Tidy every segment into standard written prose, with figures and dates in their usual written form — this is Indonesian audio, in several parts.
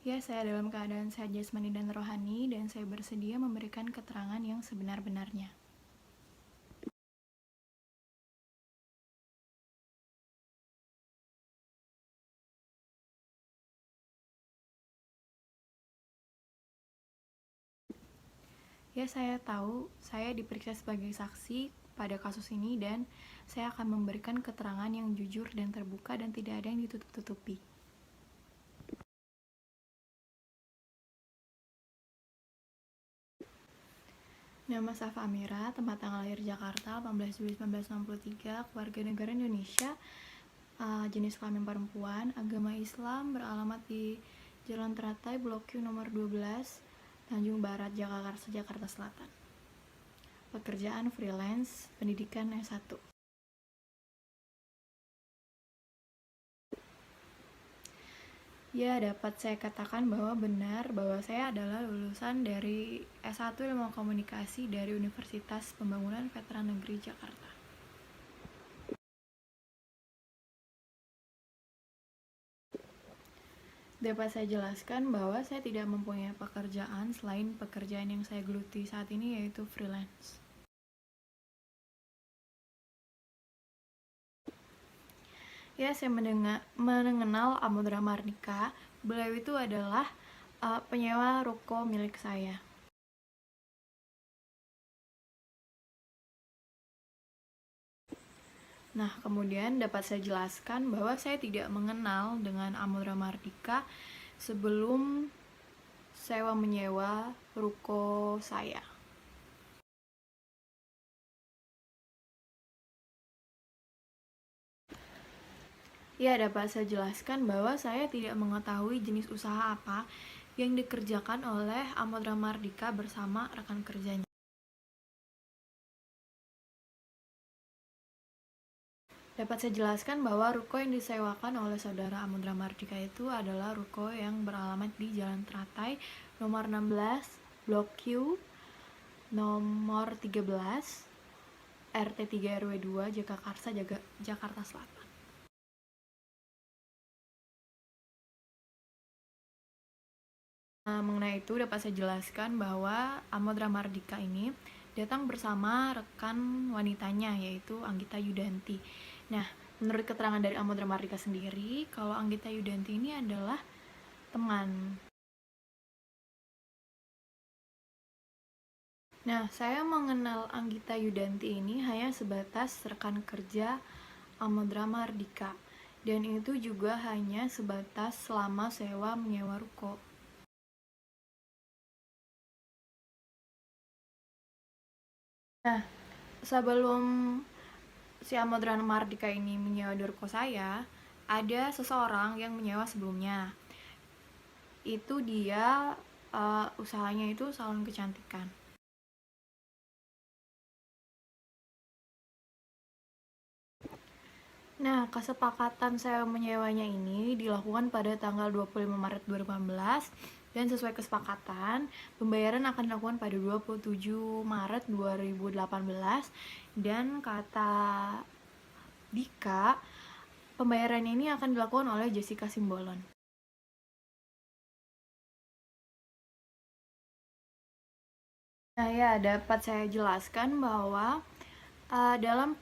Ya, saya dalam keadaan sehat jasmani dan rohani, dan saya bersedia memberikan keterangan yang sebenar-benarnya. Ya, saya tahu saya diperiksa sebagai saksi pada kasus ini, dan saya akan memberikan keterangan yang jujur dan terbuka dan tidak ada yang ditutup-tutupi. Nama Safa Amira, tempat tanggal lahir Jakarta, 18 Juli 1963, keluarga negara Indonesia, jenis kelamin perempuan, agama Islam, beralamat di Jalan Teratai, Blok Q nomor 12, Tanjung Barat, Jakarta Selatan. Pekerjaan freelance, pendidikan S1. Ya, dapat saya katakan bahwa benar bahwa saya adalah lulusan dari S1 Ilmu Komunikasi dari Universitas Pembangunan Veteran Negeri Jakarta. Dapat saya jelaskan bahwa saya tidak mempunyai pekerjaan selain pekerjaan yang saya geluti saat ini, yaitu freelance. Ya, saya mengenal Amodra Mardika. Beliau itu adalah penyewa ruko milik saya. Nah, kemudian dapat saya jelaskan bahwa saya tidak mengenal dengan Amodra Mardika sebelum sewa menyewa ruko saya. Ya, dapat saya jelaskan bahwa saya tidak mengetahui jenis usaha apa yang dikerjakan oleh Amodra Mardika bersama rekan kerjanya. Dapat saya jelaskan bahwa ruko yang disewakan oleh saudara Amodra Mardika itu adalah ruko yang beralamat di Jalan Teratai, nomor 16, Blok Q, nomor 13, RT 3 RW 2, Jagakarsa, Jakarta Selatan. Mengenai itu dapat saya jelaskan bahwa Amodra Mardika ini datang bersama rekan wanitanya, yaitu Anggita Yudanti. Nah, menurut keterangan dari Amodra Mardika sendiri, kalau Anggita Yudanti ini adalah teman. Nah, saya mengenal Anggita Yudanti ini hanya sebatas rekan kerja Amodra Mardika, dan itu juga hanya sebatas selama sewa menyewa ruko. Nah, sebelum si Amodra Mardika ini menyewa di ruko saya, ada seseorang yang menyewa sebelumnya. Itu dia usahanya itu salon kecantikan. Nah, kesepakatan saya menyewanya ini dilakukan pada tanggal 25 Maret 2018, dan sesuai kesepakatan, pembayaran akan dilakukan pada 27 Maret 2018, dan kata Dika, pembayaran ini akan dilakukan oleh Jessica Simbolon. Nah, ya, dapat saya jelaskan bahwa dalam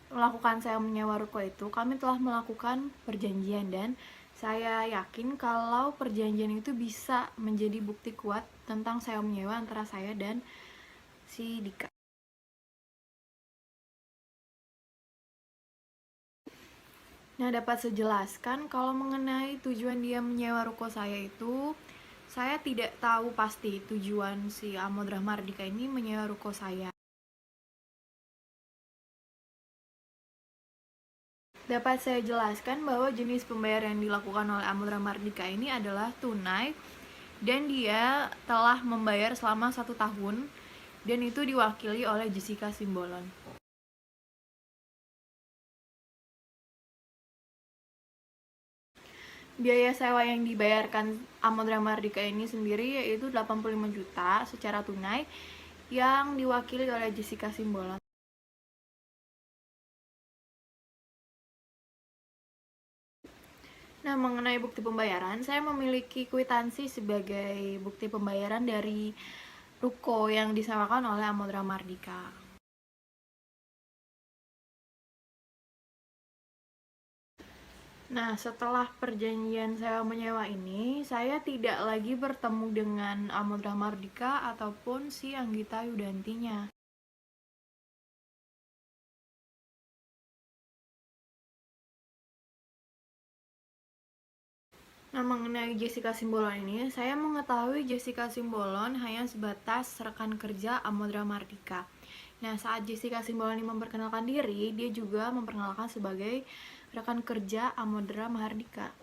melakukan saya menyewa ruko itu, kami telah melakukan perjanjian, dan saya yakin kalau perjanjian itu bisa menjadi bukti kuat tentang saya menyewa antara saya dan si Dika. Nah, dapat saya jelaskan kalau mengenai tujuan dia menyewa ruko saya itu, saya tidak tahu pasti tujuan si Amodra Mardika ini menyewa ruko saya. Dapat saya jelaskan bahwa jenis pembayaran yang dilakukan oleh Amodra Mardika ini adalah tunai, dan dia telah membayar selama 1 tahun, dan itu diwakili oleh Jessica Simbolon. Biaya sewa yang dibayarkan Amodra Mardika ini sendiri yaitu 85 juta secara tunai, yang diwakili oleh Jessica Simbolon. Nah, mengenai bukti pembayaran, saya memiliki kwitansi sebagai bukti pembayaran dari ruko yang disewakan oleh Amodra Mardika. Nah, setelah perjanjian sewa menyewa ini, saya tidak lagi bertemu dengan Amodra Mardika ataupun si Anggita Yudantinya. Nah, mengenai Jessica Simbolon ini, saya mengetahui Jessica Simbolon hanya sebatas rekan kerja Amodra Mardika. Nah, saat Jessica Simbolon ini memperkenalkan diri, dia juga memperkenalkan sebagai rekan kerja Amodra Mahardika.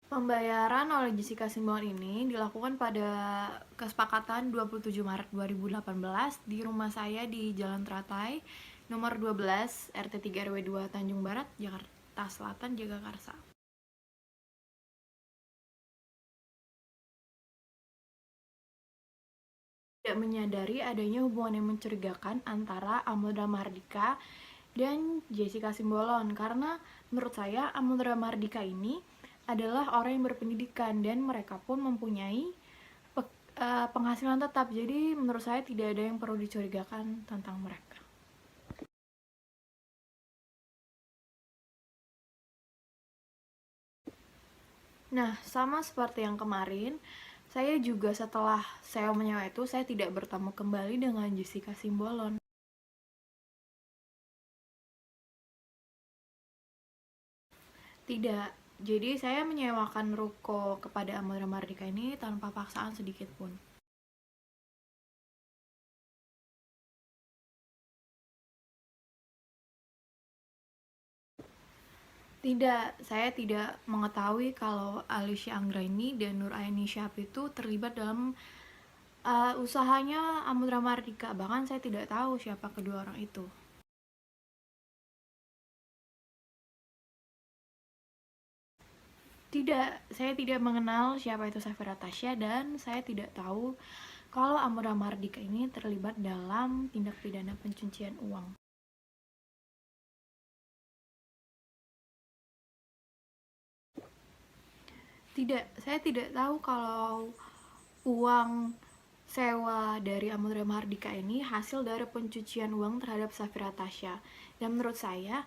Pembayaran oleh Jessica Simbolon ini dilakukan pada kesepakatan 27 Maret 2018 di rumah saya di Jalan Teratai, nomor 12, RT 3 RW 2 Tanjung Barat, Jakarta Selatan, Jagakarsa. Tidak menyadari adanya hubungan yang mencurigakan antara Amodra Mahardika dan Jessica Simbolon, karena menurut saya Amodra Mahardika ini adalah orang yang berpendidikan dan mereka pun mempunyai penghasilan tetap. Jadi menurut saya tidak ada yang perlu dicurigakan tentang mereka. Nah, sama seperti yang kemarin, saya juga setelah sewa menyewa itu, saya tidak bertemu kembali dengan Jessica Simbolon. Tidak, jadi saya menyewakan ruko kepada Amodra Mardika ini tanpa paksaan sedikit pun. Tidak, saya tidak mengetahui kalau Alicia Anggraini dan Nur Aini Syahab itu terlibat dalam usahanya Amodra Mardika. Bahkan saya tidak tahu siapa kedua orang itu. Tidak, saya tidak mengenal siapa itu Safira Tasya dan saya tidak tahu kalau Amodra Mardika ini terlibat dalam tindak pidana pencucian uang. Tidak, saya tidak tahu kalau uang sewa dari Amodra Mahardika ini hasil dari pencucian uang terhadap Safira Tasya. Dan menurut saya,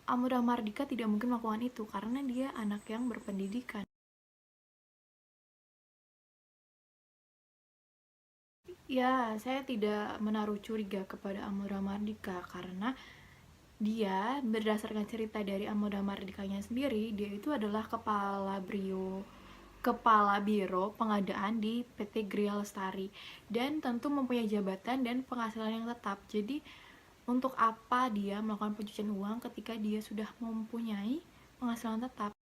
Amodra Mahardika tidak mungkin melakukan itu karena dia anak yang berpendidikan. Ya, saya tidak menaruh curiga kepada Amodra Mahardika karena dia berdasarkan cerita dari Amodra Mahardikanya sendiri, dia itu adalah kepala biro pengadaan di PT Gria Lestari dan tentu mempunyai jabatan dan penghasilan yang tetap. Jadi untuk apa dia melakukan pencucian uang ketika dia sudah mempunyai penghasilan tetap?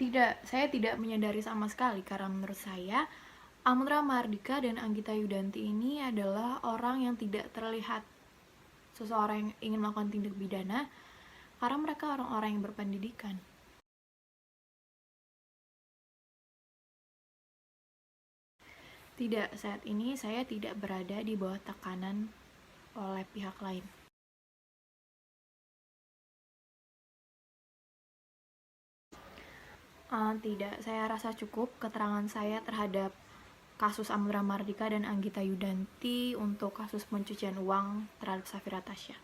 Tidak, saya tidak menyadari sama sekali karena menurut saya Amodra Mahardika dan Anggita Yudanti ini adalah orang yang tidak terlihat seseorang yang ingin melakukan tindak pidana karena mereka orang-orang yang berpendidikan. Tidak, saat ini saya tidak berada di bawah tekanan oleh pihak lain. Tidak, saya rasa cukup keterangan saya terhadap kasus Amodra Mardika dan Anggita Yudanti untuk kasus pencucian uang terhadap Safira Tasya.